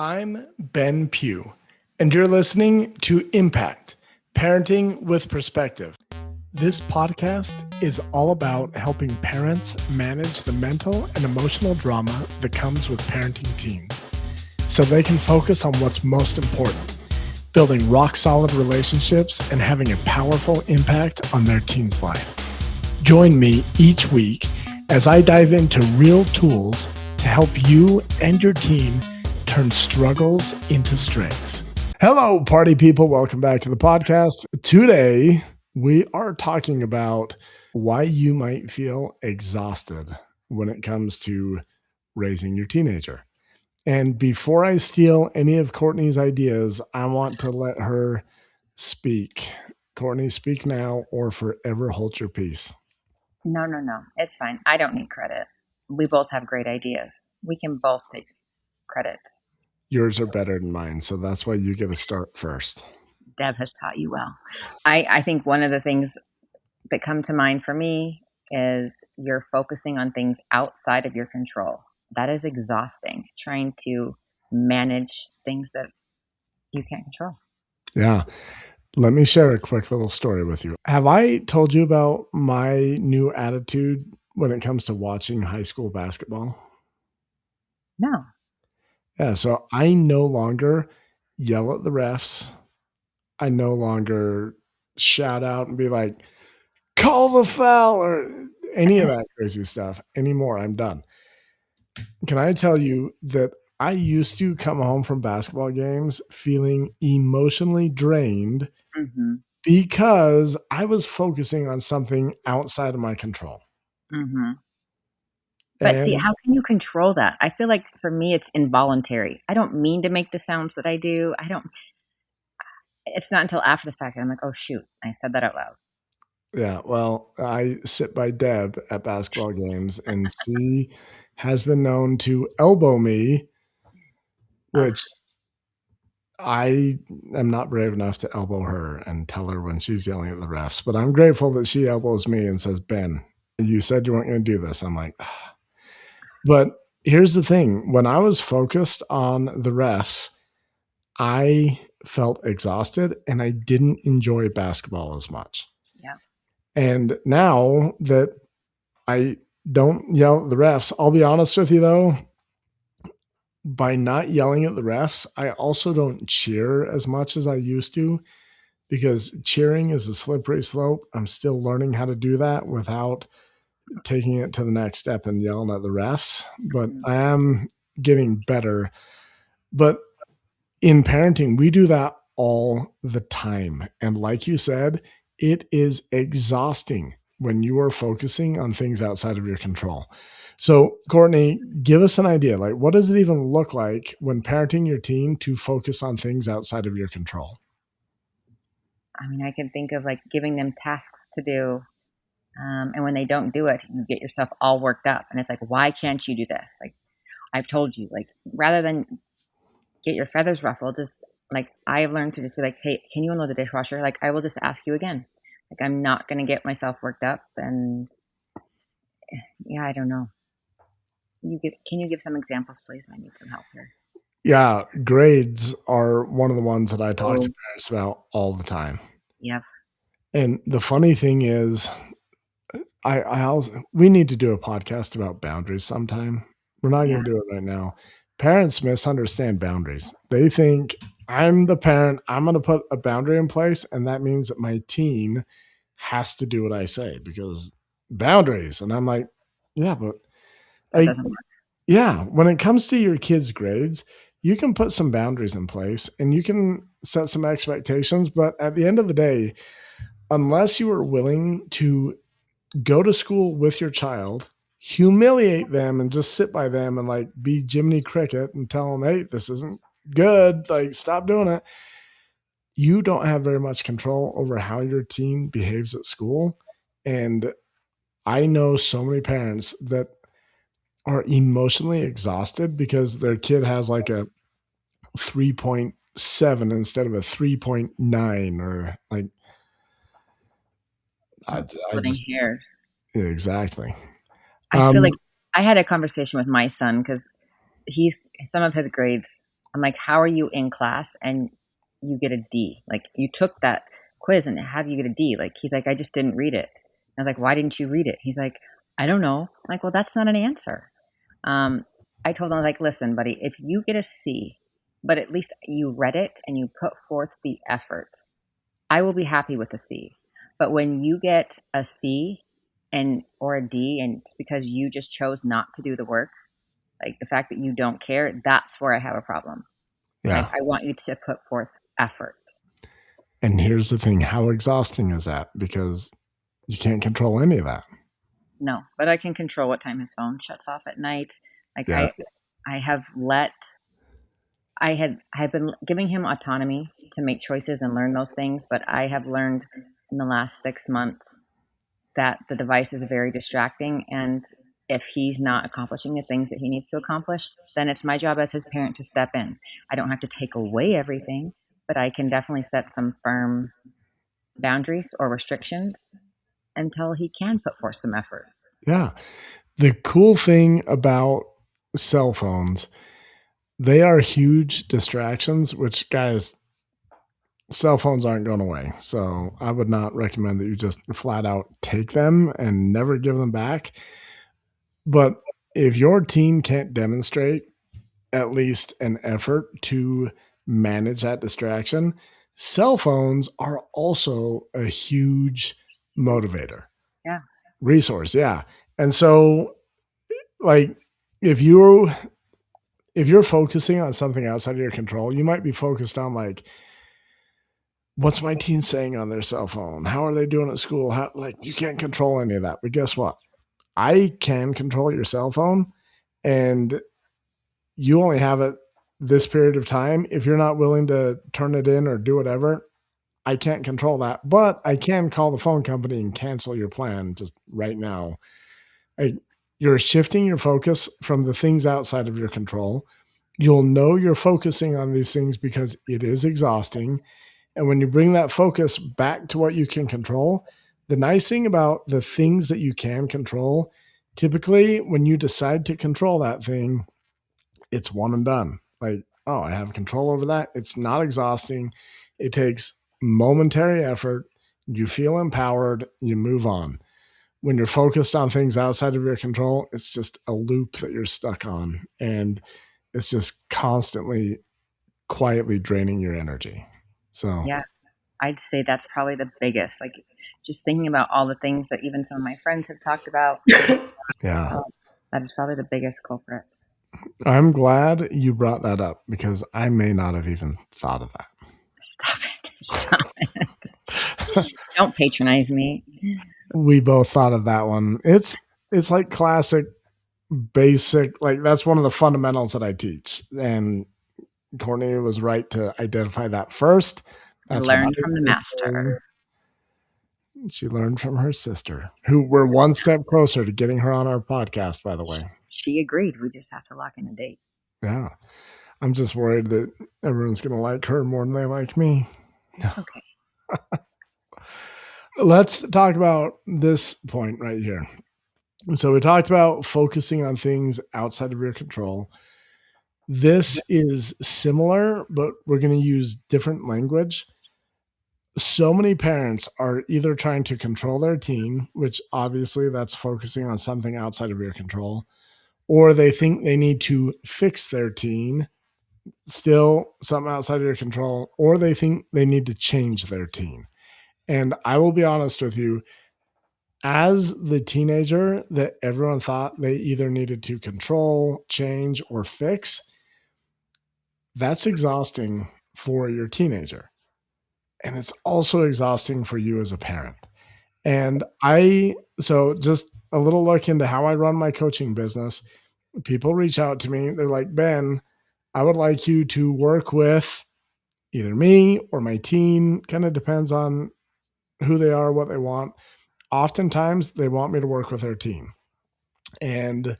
I'm Ben Pugh, and you're listening to Impact Parenting with Perspective. This podcast is all about helping parents manage the mental and emotional drama that comes with parenting teens so they can focus on what's most important, building rock-solid relationships and having a powerful impact on their teen's life. Join me each week as I dive into real tools to help you and your teen turn struggles into strengths. Hello, party people. Welcome back to the podcast. Today, we are talking about why you might feel exhausted when it comes to raising your teenager. And before I steal any of Cortni's ideas, I want to let her speak. Cortni, speak now or forever hold your peace. No. It's fine. I don't need credit. We both have great ideas. We can both take credits. Yours are better than mine, so that's why you get to start first. Deb has taught you well. I think one of the things that come to mind for me is you're focusing on things outside of your control. That is exhausting, trying to manage things that you can't control. Yeah. Let me share a quick little story with you. Have I told you about my new attitude when it comes to watching high school basketball? No. Yeah, so I no longer yell at the refs. I no longer shout out and be like, call the foul or any of that crazy stuff anymore. I'm done. Can I tell you that I used to come home from basketball games feeling emotionally drained because I was focusing on something outside of my control. But see, how can you control that? I feel like for me, it's involuntary. I don't mean to make the sounds that I do. It's not until after the fact that I'm like, oh, shoot, I said that out loud. Yeah, well, I sit by Deb at basketball games, and she has been known to elbow me, which I am not brave enough to elbow her and tell her when she's yelling at the refs. But I'm grateful that she elbows me and says, Ben, you said you weren't going to do this. I'm like, ah. But here's the thing. When I was focused on the refs, I felt exhausted and I didn't enjoy basketball as much. Yeah. And now that I don't yell at the refs, I'll be honest with you though, by not yelling at the refs, I also don't cheer as much as I used to because cheering is a slippery slope. I'm still learning how to do that without taking it to the next step and yelling at the refs, but I am getting better. But in parenting, we do that all the time. And like you said, it is exhausting when you are focusing on things outside of your control. So, Cortni, give us an idea. Like, what does it even look like when parenting your teen to focus on things outside of your control? I mean, I can think of like giving them tasks to do. And when they don't do it, you get yourself all worked up. And it's like, why can't you do this? Like, I've told you, like, rather than get your feathers ruffled, just like, I've learned to just be like, hey, can you unload the dishwasher? Like, I will just ask you again. Like, I'm not going to get myself worked up. And yeah, I don't know. Can you give some examples, please? I need some help here. Yeah, grades are one of the ones that I talk to parents about all the time. Yep. And the funny thing is, we need to do a podcast about boundaries sometime. We're not going to do it right now. Parents misunderstand boundaries. They think I'm the parent, I'm going to put a boundary in place, and that means that my teen has to do what I say because boundaries. And I'm like, yeah, but that doesn't work. Yeah, when it comes to your kids' grades, you can put some boundaries in place and you can set some expectations. But at the end of the day, unless you are willing to go to school with your child, humiliate them and just sit by them and like be Jiminy Cricket and tell them, hey, this isn't good. Like, stop doing it. You don't have very much control over how your teen behaves at school. And I know so many parents that are emotionally exhausted because their kid has like a 3.7 instead of a 3.9 or like splitting hairs. Exactly. I feel like I had a conversation with my son because some of his grades I'm like, how are you in class and you get a D? Like, you took that quiz and how do you get a D? Like, he's like, I just didn't read it. I was like, why didn't you read it? He's like, I don't know. I'm like, well, that's not an answer. Um, I told him, like, listen, buddy, if you get a C, but at least you read it and you put forth the effort, I will be happy with a C. But when you get a C and or a D and it's because you just chose not to do the work, like the fact that you don't care, that's where I have a problem. Like, Yeah. I want you to put forth effort. And here's the thing, how exhausting is that? Because you can't control any of that. No, but I can control what time his phone shuts off at night. Like Yeah. I have let I have been giving him autonomy to make choices and learn those things, but I have learned in the last 6 months that the device is very distracting, and if he's not accomplishing the things that he needs to accomplish, then it's my job as his parent to step in. I don't have to take away everything, but I can definitely set some firm boundaries or restrictions until he can put forth some effort. Yeah. The cool thing about cell phones, they are huge distractions, which, guys, cell phones aren't going away. So I would not recommend that you just flat out take them and never give them back. But if your team can't demonstrate at least an effort to manage that distraction, cell phones are also a huge motivator. Yeah. Resource, yeah. And so, like, if you're focusing on something outside of your control, you might be focused on, like, what's my teen saying on their cell phone? How are they doing at school? How, like, you can't control any of that. But guess what? I can control your cell phone, and you only have it this period of time. If you're not willing to turn it in or do whatever, I can't control that. But I can call the phone company and cancel your plan just right now. Like, you're shifting your focus from the things outside of your control. You'll know you're focusing on these things because it is exhausting. And when you bring that focus back to what you can control, the nice thing about the things that you can control, typically when you decide to control that thing, it's one and done. Like, oh, I have control over that. It's not exhausting. It takes momentary effort. You feel empowered. You move on. When you're focused on things outside of your control, it's just a loop that you're stuck on. And it's just constantly quietly draining your energy. So, Yeah. I'd say that's probably the biggest. Like, just thinking about all the things that even some of my friends have talked about. yeah. That is probably the biggest culprit. I'm glad you brought that up because I may not have even thought of that. Stop it. Stop it. Don't patronize me. We both thought of that one. It's like classic, basic, like that's one of the fundamentals that I teach. And Cortni was right to identify that first. That's Learn from the master. She learned from her sister, who we're one step closer to getting her on our podcast, by the way. She agreed. We just have to lock in a date. Yeah. I'm just worried that everyone's going to like her more than they like me. It's okay. Let's talk about this point right here. So we talked about focusing on things outside of your control. This is similar, but we're going to use different language. So many parents are either trying to control their teen, which obviously that's focusing on something outside of your control, or they think they need to fix their teen, still something outside of your control, or they think they need to change their teen. And I will be honest with you, as the teenager that everyone thought they either needed to control, change, or fix, that's exhausting for your teenager. And it's also exhausting for you as a parent. And so just a little look into how I run my coaching business. People reach out to me. They're like, Ben, I would like you to work with either me or my teen. Kind of depends on who they are, what they want. Oftentimes they want me to work with their teen. And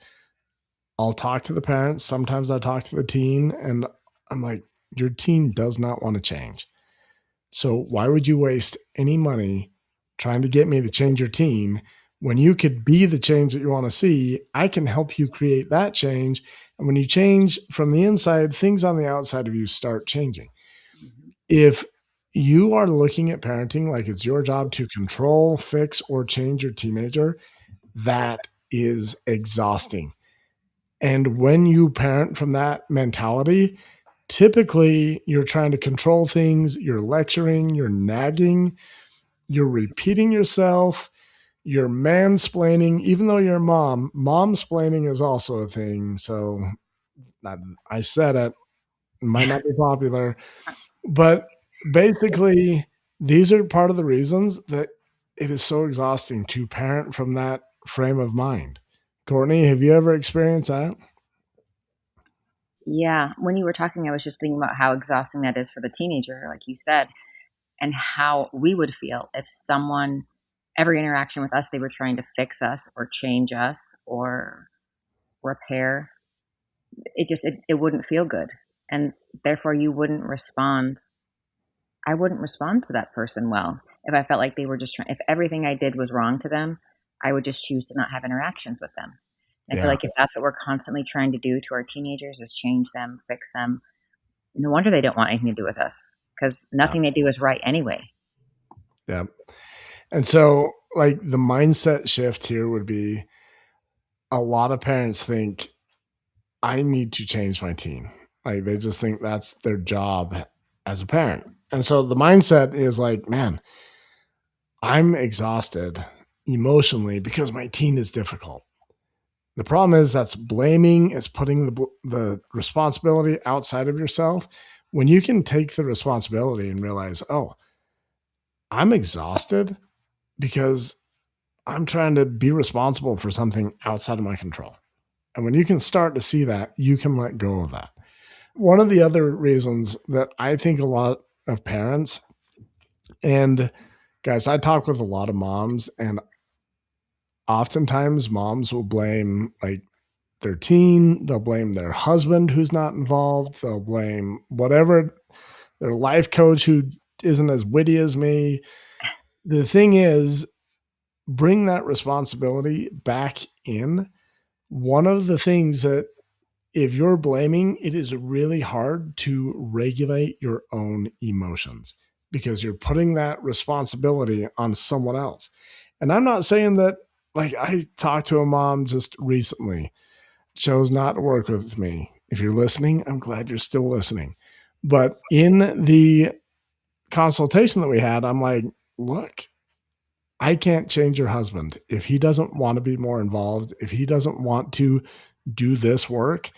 I'll talk to the parents. Sometimes I talk to the teen and I'm like, your teen does not want to change. So why would you waste any money trying to get me to change your teen when you could be the change that you want to see? I can help you create that change And when you change from the inside, things on the outside of you start changing. Mhm. If you are looking at parenting like it's your job to control, fix, or change your teenager, that is exhausting. And when you parent from that mentality, typically you're trying to control things, you're lecturing, you're nagging, you're repeating yourself, you're mansplaining, even though you're a mom. Momsplaining is also a thing. So I said it, might not be popular, but basically, these are part of the reasons that it is so exhausting to parent from that frame of mind. Courtney, have you ever experienced that? Yeah, when you were talking, I was just thinking about how exhausting that is for the teenager, like you said, and how we would feel if someone, every interaction with us, they were trying to fix us or change us or repair. It wouldn't feel good. And therefore you wouldn't respond. I wouldn't respond to that person well if I felt like they were just trying, if everything I did was wrong to them, I would just choose to not have interactions with them. And I feel Yeah, like if that's what we're constantly trying to do to our teenagers is change them, fix them, no wonder they don't want anything to do with us because yeah, nothing they do is right anyway. yeah. And so, like, the mindset shift here would be a lot of parents think, I need to change my teen. Like, they just think that's their job as a parent. And so the mindset is like, man, I'm exhausted emotionally because my teen is difficult. The problem is that's blaming, is putting the responsibility outside of yourself. When you can take the responsibility and realize, oh, I'm exhausted because I'm trying to be responsible for something outside of my control. And when you can start to see that, you can let go of that. One of the other reasons that I think a lot of parents, and guys, I talk with a lot of moms, and oftentimes moms will blame like their teen, they'll blame their husband who's not involved, they'll blame whatever, their life coach who isn't as witty as me. The thing is, bring that responsibility back in. One of the things that if you're blaming, it is really hard to regulate your own emotions because you're putting that responsibility on someone else. And I'm not saying that, like, I talked to a mom just recently, chose not to work with me. If you're listening, I'm glad you're still listening. But in the consultation that we had, I'm like, look, I can't change your husband. If he doesn't want to be more involved, if he doesn't want to do this work,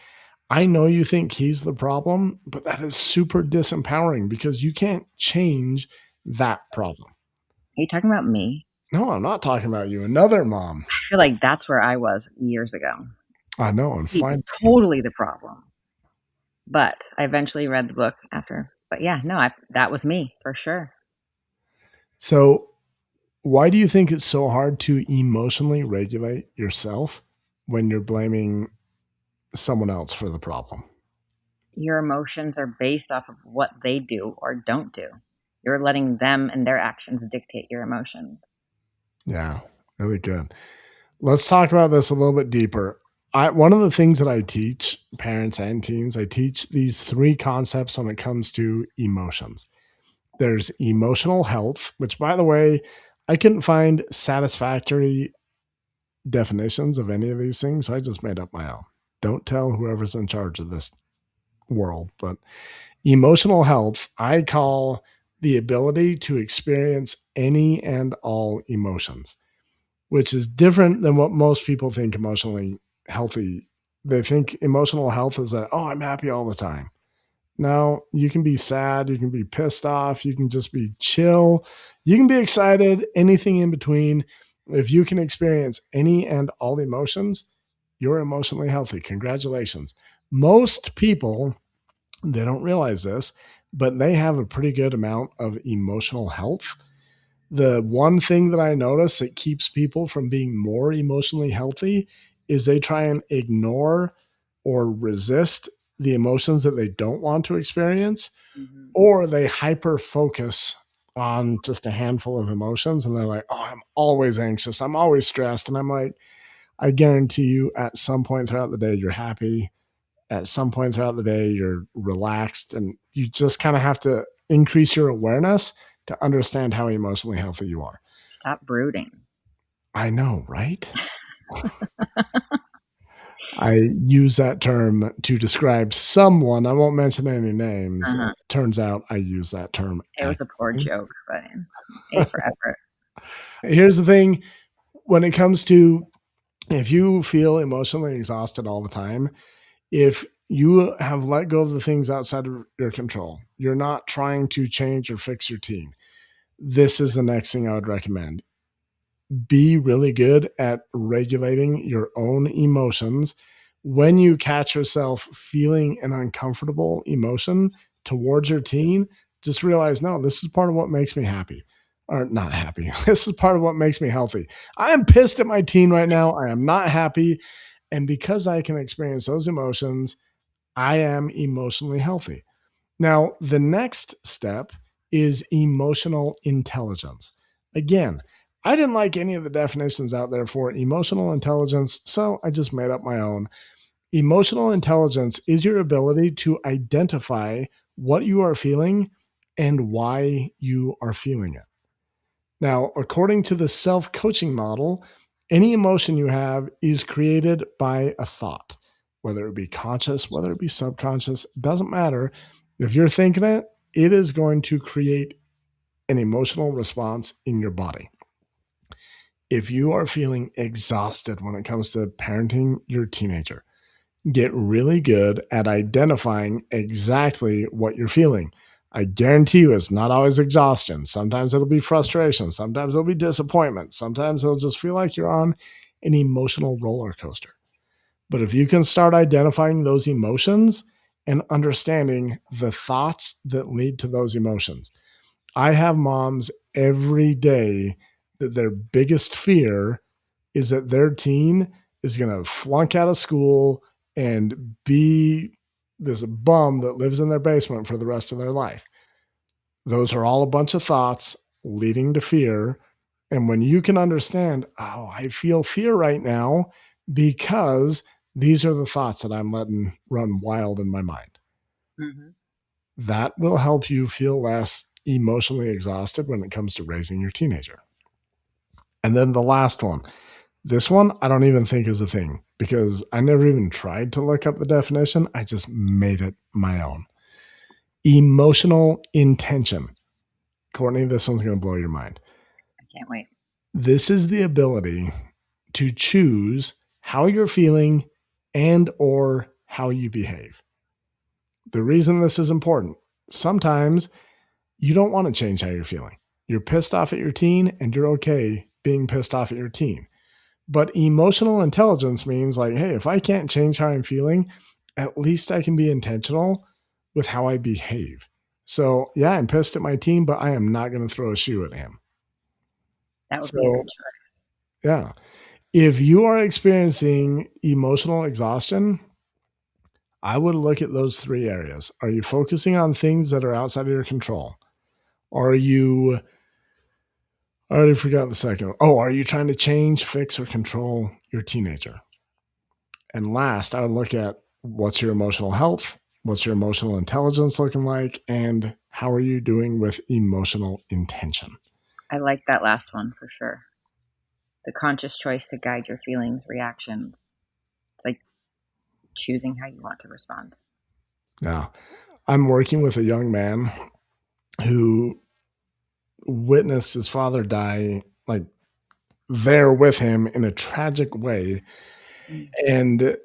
I know you think he's the problem, but that is super disempowering because you can't change that problem. Are you talking about me? No, I'm not talking about you. Another mom. I feel like that's where I was years ago. I know, and He was fine. totally the problem. But I eventually read the book after. But yeah, no, that was me for sure. So, why do you think it's so hard to emotionally regulate yourself when you're blaming someone else for the problem? Your emotions are based off of what they do or don't do. You're letting them and their actions dictate your emotions. Yeah, really good. Let's talk about this a little bit deeper. One of the things that I teach parents and teens, I teach these three concepts when it comes to emotions. There's emotional health, which, by the way, I couldn't find satisfactory definitions of any of these things. So I just made up my own. Don't tell whoever's in charge of this world. But emotional health, I call the ability to experience any and all emotions, which is different than what most people think emotionally healthy. They think emotional health is that, oh, I'm happy all the time. No, you can be sad, you can be pissed off, you can just be chill, you can be excited, anything in between. If you can experience any and all emotions, you're emotionally healthy. Congratulations. Most people, they don't realize this, but they have a pretty good amount of emotional health. The one thing that I notice that keeps people from being more emotionally healthy is they try and ignore or resist the emotions that they don't want to experience, Mm-hmm. or they hyper focus on just a handful of emotions and they're like, oh, I'm always anxious, I'm always stressed. And I'm like, I guarantee you at some point throughout the day, you're happy, at some point throughout the day, you're relaxed, and you just kind of have to increase your awareness to understand how emotionally healthy you are. Stop brooding. I know, right? I use that term to describe someone. I won't mention any names. Uh-huh. Turns out I use that term It was a poor accurately. joke, but A for effort. Here's the thing when it comes to if you feel emotionally exhausted all the time, if you have let go of the things outside of your control, you're not trying to change or fix your teen, this is the next thing I would recommend. Be really good at regulating your own emotions. When you catch yourself feeling an uncomfortable emotion towards your teen, just realize, no, this is part of what makes me happy. Or not happy. This is part of what makes me healthy. I am pissed at my teen right now. I am not happy. And because I can experience those emotions, I am emotionally healthy. Now, the next step is emotional intelligence. Again, I didn't like any of the definitions out there for emotional intelligence, so I just made up my own. Emotional intelligence is your ability to identify what you are feeling and why you are feeling it. Now, according to the self coaching model, any emotion you have is created by a thought, whether it be conscious, whether it be subconscious, doesn't matter. If you're thinking it, it is going to create an emotional response in your body. If you are feeling exhausted when it comes to parenting your teenager, get really good at identifying exactly what you're feeling. I guarantee you it's not always exhaustion. Sometimes it'll be frustration. Sometimes it'll be disappointment. Sometimes it'll just feel like you're on an emotional roller coaster. But if you can start identifying those emotions and understanding the thoughts that lead to those emotions, I have moms every day that their biggest fear is that their teen is going to flunk out of school and be this bum that lives in their basement for the rest of their life. Those are all a bunch of thoughts leading to fear. And when you can understand, oh, I feel fear right now because these are the thoughts that I'm letting run wild in my mind. Mm-hmm. That will help you feel less emotionally exhausted when it comes to raising your teenager. And then the last one, this one I don't even think is a thing because I never even tried to look up the definition. I just made it my own. Emotional intention. Courtney, this one's going to blow your mind. I can't wait. This is the ability to choose how you're feeling and or how you behave. The reason this is important, sometimes you don't want to change how you're feeling. You're pissed off at your teen and you're okay being pissed off at your teen. But emotional intelligence means like, hey, if I can't change how I'm feeling, at least I can be intentional with how I behave. So yeah, I'm pissed at my teen, but I am not going to throw a shoe at him. That would be a So good choice. yeah, if you are experiencing emotional exhaustion, I would look at those three areas. Are you focusing on things that are outside of your control? Are you, I already forgot the second one. Oh, are you trying to change, fix, or control your teenager? And last, I would look at what's your emotional health, what's your emotional intelligence looking like, and how are you doing with emotional intention? I like that last one for sure. The conscious choice to guide your feelings, reactions. It's like choosing how you want to respond. Now, I'm working with a young man who witnessed his father die, like there with him in a tragic way. Mm. And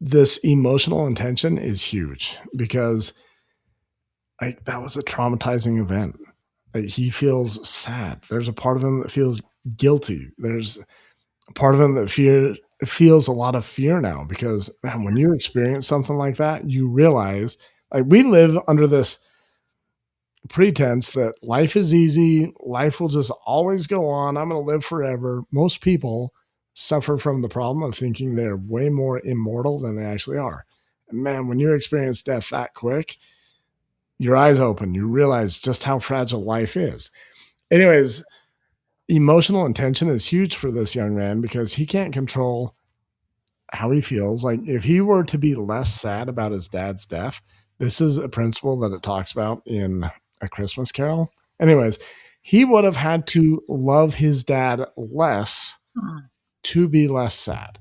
this emotional intention is huge because like that was a traumatizing event. Like he feels sad. There's a part of him that feels guilty. There's a part of him that feels a lot of fear now because man, when you experience something like that, you realize like we live under this pretense that life is easy, life will just always go on. I'm going to live forever. Most people suffer from the problem of thinking they're way more immortal than they actually are. And man, when you experience death that quick, your eyes open, you realize just how fragile life is. Anyways, emotional intention is huge for this young man because he can't control how he feels. Like if he were to be less sad about his dad's death, this is a principle that it talks about in A Christmas Carol. Anyways, he would have had to love his dad less Mm, to be less sad.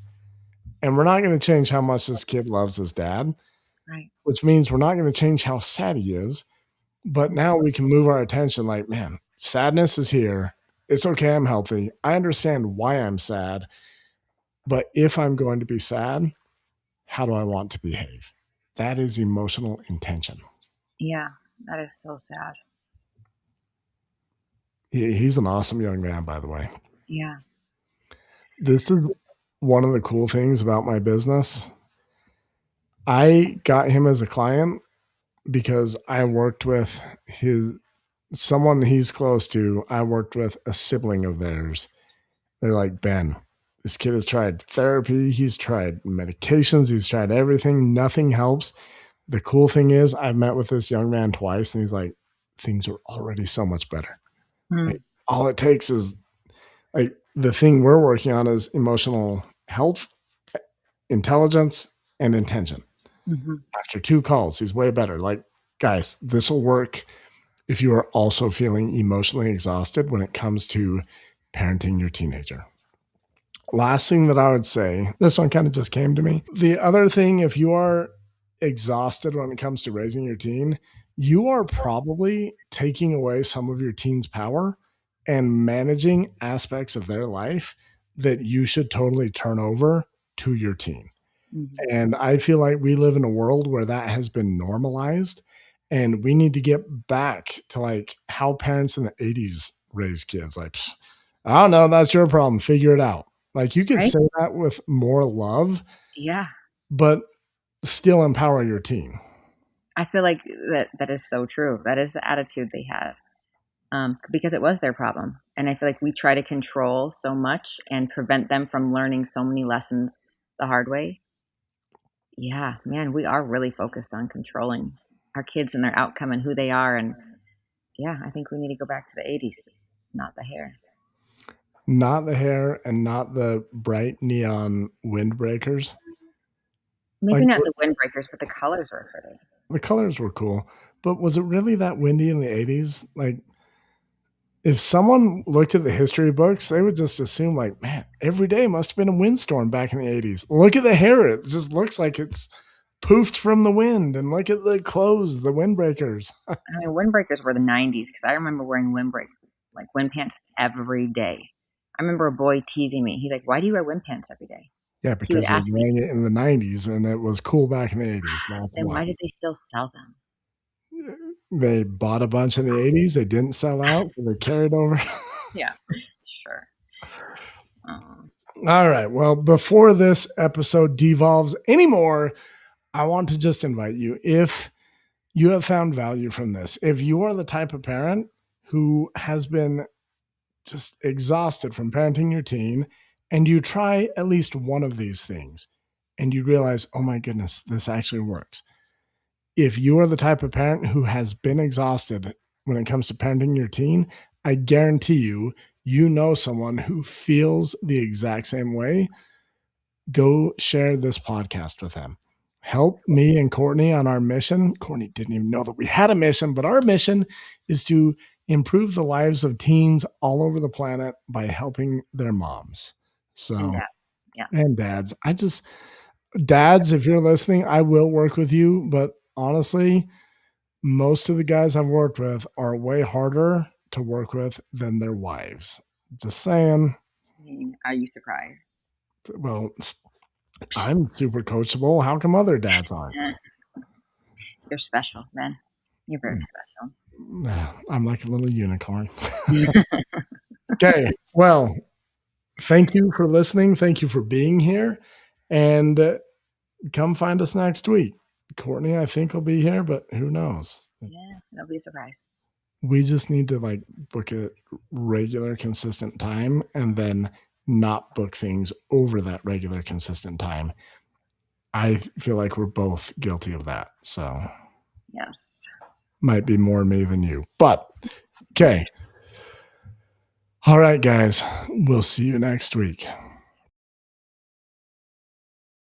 And we're not going to change how much this kid loves his dad, right. which means we're not going to change how sad he is. But now we can move our attention like, man, sadness is here. It's okay. I'm healthy. I understand why I'm sad. But if I'm going to be sad, how do I want to behave? That is emotional intention. Yeah, that is so sad. He's an awesome young man, by the way. Yeah. This is one of the cool things about my business. I got him as a client because I worked with someone he's close to. I worked with a sibling of theirs. They're like, Ben, this kid has tried therapy. He's tried medications. He's tried everything. Nothing helps. The cool thing is I've met with this young man twice and he's like, things are already so much better. Like, all it takes is like the thing we're working on is emotional health, intelligence, and intention. Mm-hmm. After 2 calls, he's way better. Like, guys, this will work if you are also feeling emotionally exhausted when it comes to parenting your teenager. Last thing that I would say, this one kind of just came to me. The other thing, if you are exhausted when it comes to raising your teen, you are probably taking away some of your teen's power and managing aspects of their life that you should totally turn over to your teen. Mm-hmm. And I feel like we live in a world where that has been normalized, and we need to get back to like how parents in the 80s raised kids. Like, I don't know, that's your problem. Figure it out. Like you could Right? say that with more love, Yeah. but still empower your teen. I feel like that is so true. That is the attitude they had. Because it was their problem. And I feel like we try to control so much and prevent them from learning so many lessons the hard way. Yeah, man, we are really focused on controlling our kids and their outcome and who they are. And yeah, I think we need to go back to the 80s, just not the hair. Not the hair and not the bright neon windbreakers. Maybe Like not the windbreakers, but the colors were pretty. the colors were cool, but was it really that windy in the 80s? Like if someone looked at the history books, they would just assume like, man, every day must have been a windstorm back in the 80s. Look at the hair. It just looks like it's poofed from the wind. And look at the clothes, the windbreakers. I mean, windbreakers were the 90s because I remember wearing wind pants every day. I remember a boy teasing me. He's like, "Why do you wear wind pants every day?" Yeah, He would because they were ask me, wearing it in the 90s and it was cool back in the 80s. That's then why. why did they still sell them? They bought a bunch in the 80s. They didn't sell out. So they carried over. Yeah, sure. Um, All right. Well, before this episode devolves anymore, I want to just invite you, if you have found value from this, if you are the type of parent who has been just exhausted from parenting your teen and you try at least one of these things and you realize, oh my goodness, this actually works. If you are the type of parent who has been exhausted when it comes to parenting your teen, I guarantee you, you know someone who feels the exact same way. Go share this podcast with them. Help me and Courtney on our mission. Courtney didn't even know that we had a mission, but our mission is to improve the lives of teens all over the planet by helping their moms. So, and that's, yeah. and dads. Dads, if you're listening, I will work with you, but honestly, most of the guys I've worked with are way harder to work with than their wives. Just saying. I mean, are you surprised? Well, I'm super coachable. How come other dads aren't? You're special, man. You're very special. I'm like a little unicorn. Okay. Well, thank you for listening. Thank you for being here. And come find us next week. Courtney, I think, will be here, but who knows? Yeah, it'll be a surprise. We just need to like book a regular, consistent time and then not book things over that regular, consistent time. I feel like we're both guilty of that. So yes, might be more me than you, but okay. All right, guys, we'll see you next week.